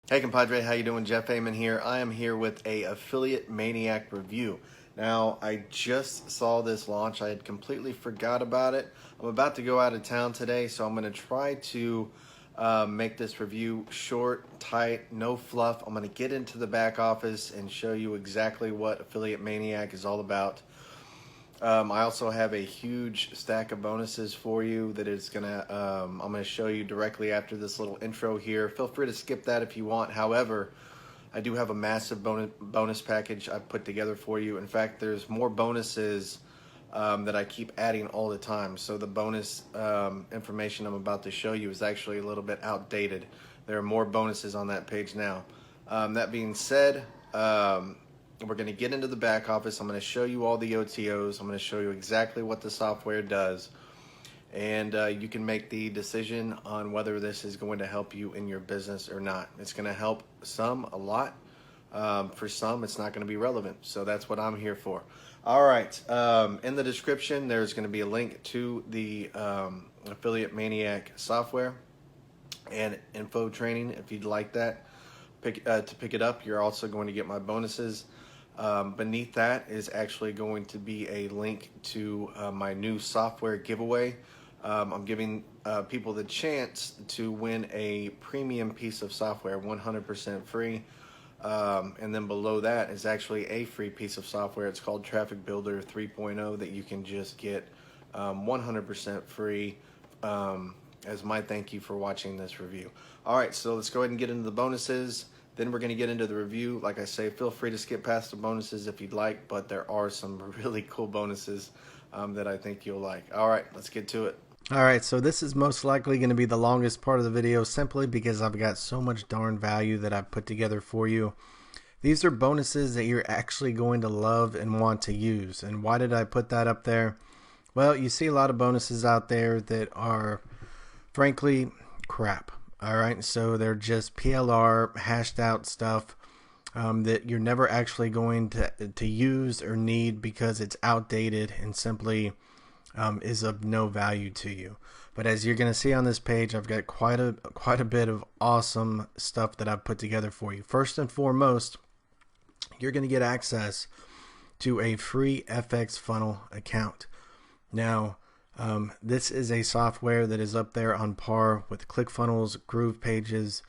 Hey compadre, how you doing? Jeff Aman here. I am here with a affiliate Maniac review. Now, I just saw this launch. I had completely forgot about it. I'm about to go out of town today, so I'm going to try to make this review short, tight, no fluff. I'm going to get into the back office and show you exactly what Affiliate Maniac is all about. I also have a huge stack of bonuses for you that is I'm gonna show you directly after this little intro here. Feel free to skip that if you want. However, I do have a massive bonus package I've put together for you. In fact, there's more bonuses that I keep adding all the time. So the bonus information I'm about to show you is actually a little bit outdated. There are more bonuses on that page now. That being said, we're going to get into the back office. I'm going to show you all the OTOs. I'm going to show you exactly what the software does. And you can make the decision on whether this is going to help you in your business or not. It's going to help some a lot. For some, it's not going to be relevant. So that's what I'm here for. All right. In the description, there's going to be a link to the Affiliate Maniac software and info training if you'd like that. To pick it up, you're also going to get my bonuses. Beneath that is actually going to be a link to my new software giveaway. I'm giving people the chance to win a premium piece of software, 100% free. And then below that is actually a free piece of software. It's called Traffic Builder 3.0 that you can just get 100% free as my thank you for watching this review. All right, so let's go ahead and get into the bonuses. Then we're going to get into the review. Like I say, feel free to skip past the bonuses if you'd like, but there are some really cool bonuses that I think you'll like. All right, let's get to it. All right, so this is most likely going to be the longest part of the video simply because I've got so much darn value that I've put together for you. These are bonuses that you're actually going to love and want to use. And why did I put that up there? Well, you see a lot of bonuses out there that are, frankly, crap. All right, so they're just PLR, hashed out stuff that you're never actually going to use or need because it's outdated and simply is of no value to you. But as you're going to see on this page, I've got quite a bit of awesome stuff that I've put together for you. First and foremost, you're going to get access to a free FX funnel account. Now, this is a software that is up there on par with ClickFunnels, GroovePages,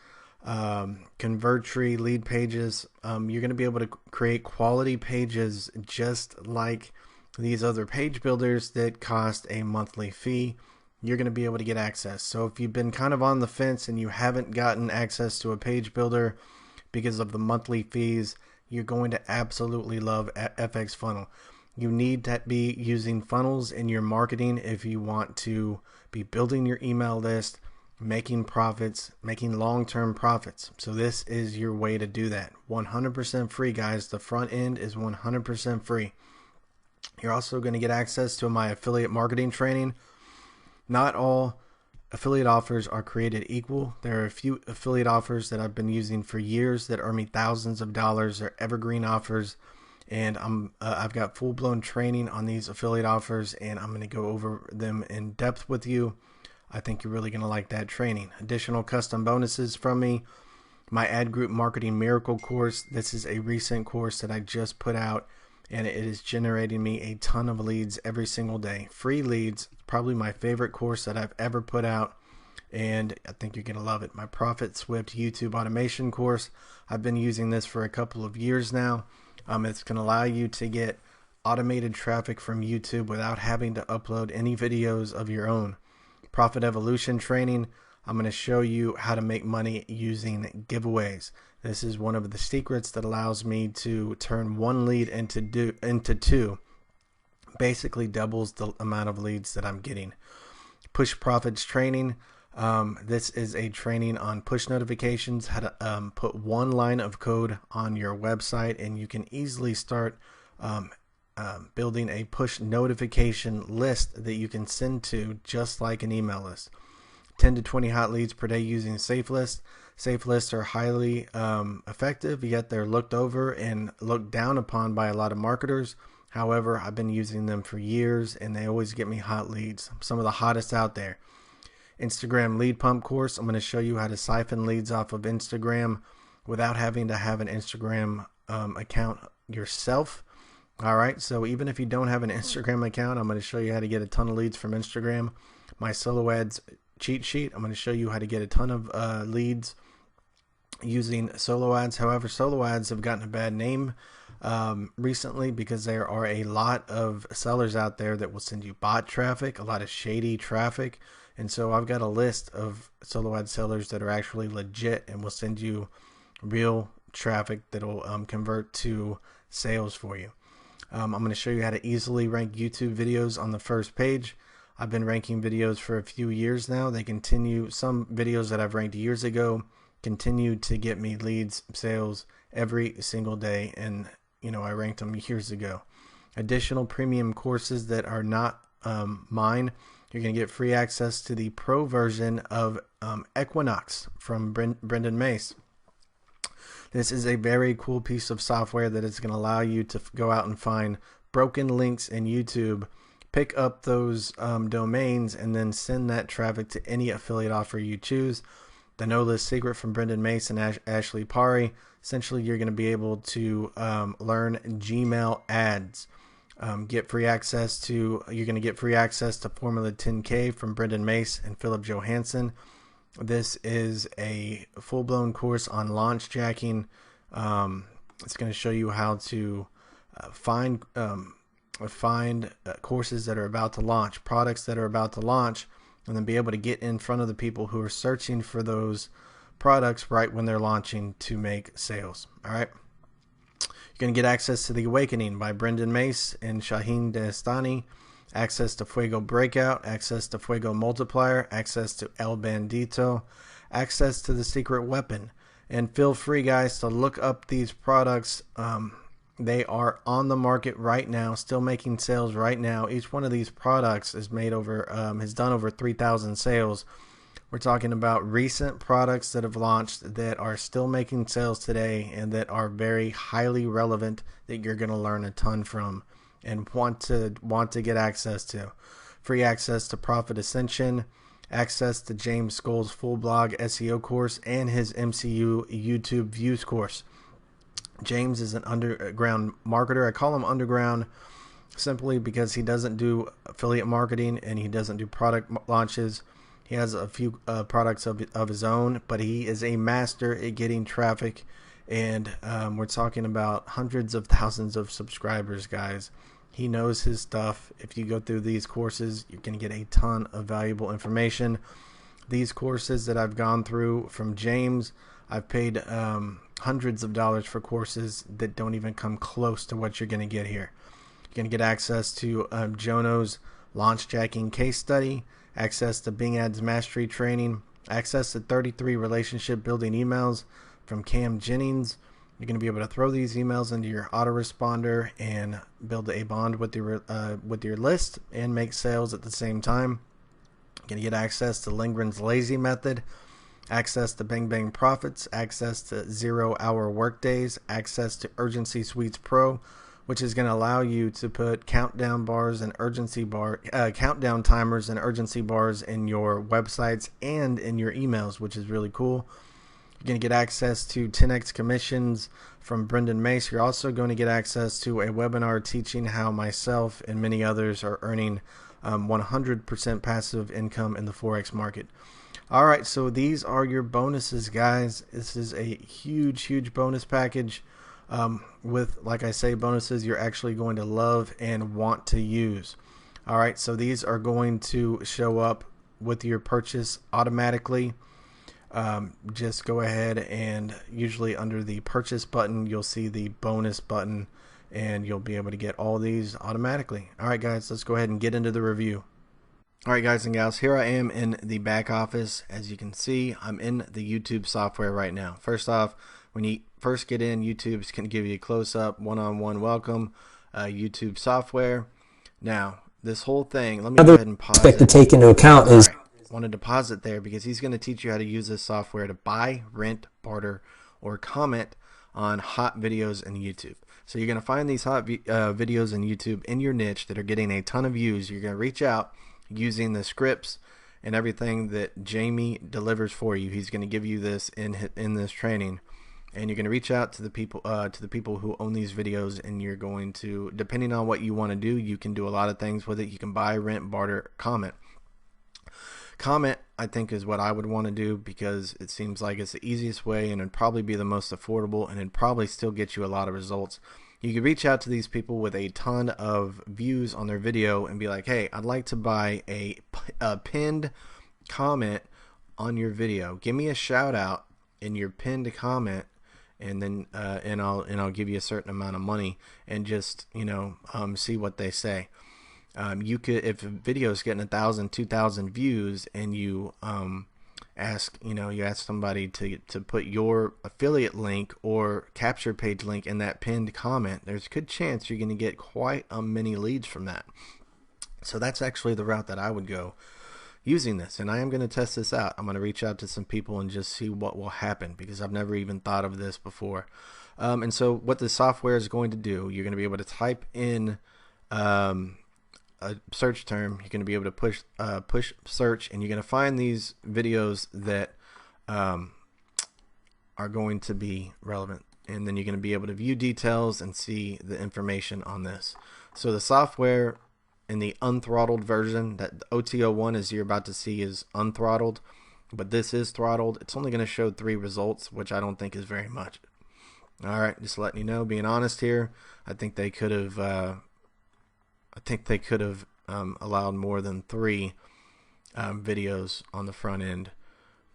ConvertTree, Lead Pages. You're going to be able to create quality pages just like these other page builders that cost a monthly fee. You're going to be able to get access. So if you've been kind of on the fence and you haven't gotten access to a page builder because of the monthly fees, you're going to absolutely love FX Funnel. You need to be using funnels in your marketing if you want to be building your email list, making profits, making long-term profits. So this is your way to do that. 100% free, guys. The front end is 100% free. You're also going to get access to my affiliate marketing training. Not all affiliate offers are created equal. There are a few affiliate offers that I've been using for years that earn me thousands of dollars. They're evergreen offers. And I've got full-blown training on these affiliate offers, and I'm going to go over them in depth with you. I think you're really going to like that training. Additional custom bonuses from me. My Ad Group Marketing Miracle course. This is a recent course that I just put out, and it is generating me a ton of leads every single day. Free leads. Probably my favorite course that I've ever put out, and I think you're going to love it. My 𝒆𝒐 YouTube automation course. I've been using this for a couple of years now. It's going to allow you to get automated traffic from YouTube without having to upload any videos of your own. Profit Evolution training. I'm going to show you how to make money using giveaways. This is one of the secrets that allows me to turn one lead into two. Basically doubles the amount of leads that I'm getting. Push Profits training. This is a training on push notifications, how to put one line of code on your website, and you can easily start building a push notification list that you can send to just like an email list. 10 to 20 hot leads per day using Safe List. Safe lists are highly effective, yet they're looked over and looked down upon by a lot of marketers. However, I've been using them for years, and they always get me hot leads, some of the hottest out there. Instagram lead pump course. I'm going to show you how to siphon leads off of Instagram without having to have an Instagram account yourself. All right, so even if you don't have an Instagram account, I'm going to show you how to get a ton of leads from Instagram. My solo ads cheat sheet, I'm going to show you how to get a ton of leads using solo ads. However, solo ads have gotten a bad name recently because there are a lot of sellers out there that will send you bot traffic, a lot of shady traffic. And so I've got a list of solo ad sellers that are actually legit and will send you real traffic that'll convert to sales for you. I'm going to show you how to easily rank YouTube videos on the first page. I've been ranking videos for a few years now. They continue, some videos that I've ranked years ago continue to get me leads, sales every single day. And, you know, I ranked them years ago. Additional premium courses that are not mine. You're going to get free access to the pro version of Equinox from Brendan Mace. This is a very cool piece of software that is going to allow you to go out and find broken links in YouTube, pick up those domains, and then send that traffic to any affiliate offer you choose. The No List Secret from Brendan Mace and 𝒆𝒗𝒊𝒆𝒏𝒅. Essentially, you're going to be able to learn Gmail ads. You're going to get free access to Formula 10K from Brendan Mace and Philip Johansson. This is a full-blown course on launch jacking. It's going to show you how to find courses that are about to launch, products that are about to launch, and then be able to get in front of the people who are searching for those products right when they're launching to make sales. All right. You're going to get access to The Awakening by Brendan Mace and Shaheen Dastani, access to Fuego Breakout, access to Fuego Multiplier, access to El Bandito, access to The Secret Weapon. And feel free, guys, to look up these products. They are on the market right now, still making sales right now. Each one of these products is has done over 3,000 sales. We're talking about recent products that have launched that are still making sales today and that are very highly relevant that you're going to learn a ton from and want to get access to. Free access to Profit Ascension, access to James Skoll's full blog SEO course, and his MCU YouTube views course. James is an underground marketer. I call him underground simply because he doesn't do affiliate marketing and he doesn't do product launches. He has a few products of his own, but he is a master at getting traffic, and we're talking about hundreds of thousands of subscribers, guys. He knows his stuff. If you go through these courses, you're going to get a ton of valuable information. These courses that I've gone through from James, I've paid hundreds of dollars for courses that don't even come close to what you're going to get here. You're going to get access to Jono's launch jacking case study, access to Bing Ads Mastery training, access to 33 relationship building emails from Cam Jennings. You're going to be able to throw these emails into your autoresponder and build a bond with your list and make sales at the same time. You're going to get access to Lindgren's Lazy Method, access to Bang Bang Profits, access to 0 Hour Workdays, access to Urgency Suites Pro, which is going to allow you to put countdown timers and urgency bars in your websites and in your emails, which is really cool. You're going to get access to 10x commissions from Brendan Mace. You're also going to get access to a webinar teaching how myself and many others are earning 100% passive income in the Forex market. All right, so these are your bonuses, guys. This is a huge bonus package with, like I say, bonuses you're actually going to love and want to use. All right, so these are going to show up with your purchase automatically. Just go ahead and usually under the purchase button, you'll see the bonus button and you'll be able to get all these automatically. All right, guys, let's go ahead and get into the review. All right, guys and gals, here I am in the back office. As you can see, I'm in the YouTube software right now. First off, when you first get in, YouTube's going to give you a close-up, one-on-one welcome, YouTube software. Now, this whole thing, let me go ahead and pause it. To take into account is... wanted to pause it there because he's going to teach you how to use this software to buy, rent, barter, or comment on hot videos in YouTube. So you're going to find these hot videos in YouTube in your niche that are getting a ton of views. You're going to reach out using the scripts and everything that Jamie delivers for you. He's going to give you this in this training, and you're going to reach out to the people who own these videos, and you're going to, depending on what you want to do, you can do a lot of things with it. You can buy, rent, barter, comment. Comment, I think, is what I would want to do, because it seems like it's the easiest way, and it'd probably be the most affordable, and it'd probably still get you a lot of results. You could reach out to these people with a ton of views on their video and be like, hey, I'd like to buy a pinned comment on your video. Give me a shout out in your pinned comment, and then and I'll give you a certain amount of money, and just, you know, see what they say. You could, if a video is getting 1,000, 2,000 views, and you ask somebody to put your affiliate link or capture page link in that pinned comment, there's a good chance you're going to get quite many leads from that. So that's actually the route that I would go using this, and I am going to test this out. I'm going to reach out to some people and just see what will happen, because I've never even thought of this before. And so what the software is going to do, you're going to be able to type in a search term. You're going to be able to push search, and you're going to find these videos that are going to be relevant, and then you're going to be able to view details and see the information on this. So the software in the unthrottled version, that the OTO1 as you're about to see is unthrottled, but this is throttled. It's only going to show 3 results, which I don't think is very much. All right, just letting you know, being honest here, I think they could have allowed more than 3 videos on the front end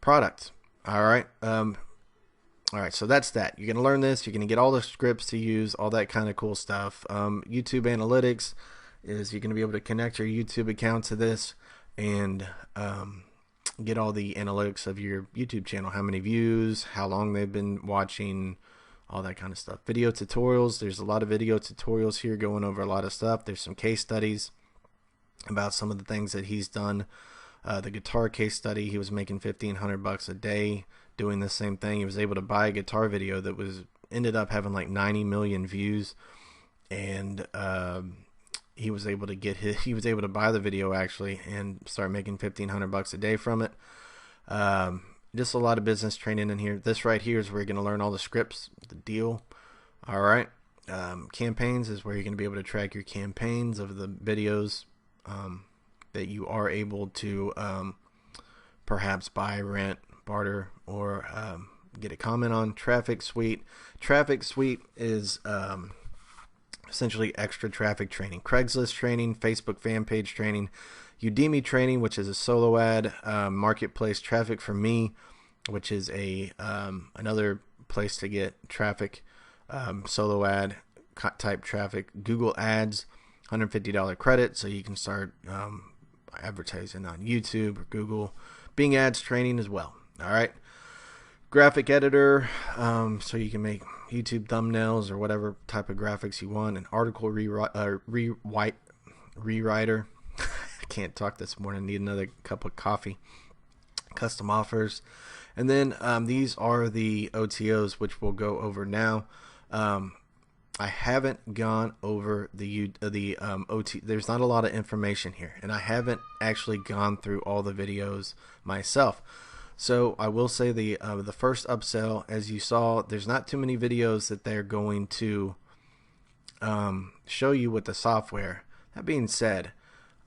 product. All right. All right, so that's that. You're going to learn this. You're going to get all the scripts to use, all that kind of cool stuff. YouTube Analytics is you're going to be able to connect your YouTube account to this and get all the analytics of your YouTube channel, how many views, how long they've been watching, all that kind of stuff. Video tutorials, there's a lot of video tutorials here going over a lot of stuff. There's some case studies about some of the things that he's done. The guitar case study, he was making $1,500 a day doing the same thing. He was able to buy a guitar video that ended up having like 90 million views, and he was able to buy the video actually and start making $1,500 a day from it. Just a lot of business training in here. This right here is where you're going to learn all the scripts, the deal. All right. Campaigns is where you're going to be able to track your campaigns of the videos that you are able to perhaps buy, rent, barter, or get a comment on. Traffic Suite. Traffic Suite is essentially extra traffic training. Craigslist training, Facebook fan page training, Udemy training, which is a solo ad, marketplace traffic for me, which is a another place to get traffic, solo ad type traffic. Google Ads, $150 credit, so you can start advertising on YouTube or Google. Bing Ads training as well. All right. Graphic editor, so you can make YouTube thumbnails or whatever type of graphics you want. An article rewriter. I can't talk this morning. Need another cup of coffee. Custom offers, and then these are the OTOs, which we'll go over now. I haven't gone over the OT. There's not a lot of information here, and I haven't actually gone through all the videos myself. So I will say the first upsell, as you saw, there's not too many videos that they're going to show you with the software. That being said,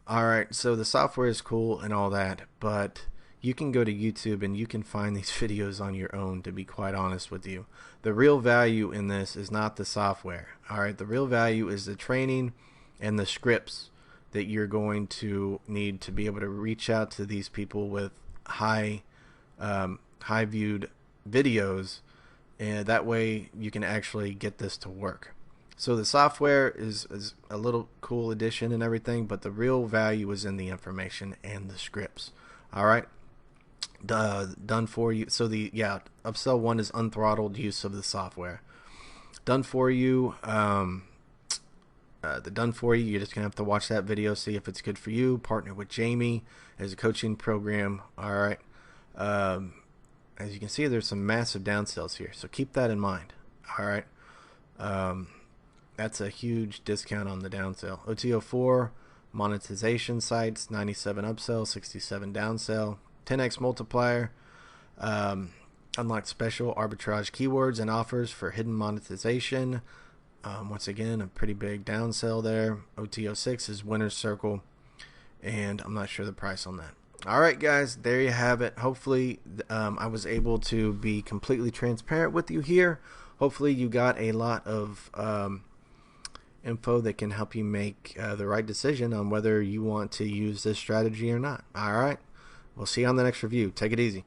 all right, so the software is cool and all that, but you can go to YouTube and you can find these videos on your own, to be quite honest with you. The real value in this is not the software. All right, the real value is the training and the scripts that you're going to need to be able to reach out to these people with high viewed videos, and that way you can actually get this to work. So the software is a little cool addition and everything, but the real value is in the information and the scripts. All right, done for you. So upsell 1 is unthrottled use of the software. Done for you. The done for you, you're just gonna have to watch that video, see if it's good for you. Partner with Jamie as a coaching program. All right. As you can see, there's some massive downsells here, so keep that in mind. All right. That's a huge discount on the downsell. OTO4 monetization sites, 97 upsell, 67 downsell, 10x multiplier. Unlock special arbitrage keywords and offers for hidden monetization. Once again, a pretty big downsell there. OT06 is winner's circle, and I'm not sure the price on that. All right, guys, there you have it. Hopefully, I was able to be completely transparent with you here. Hopefully, you got a lot of info that can help you make the right decision on whether you want to use this strategy or not. All right, we'll see you on the next review. Take it easy.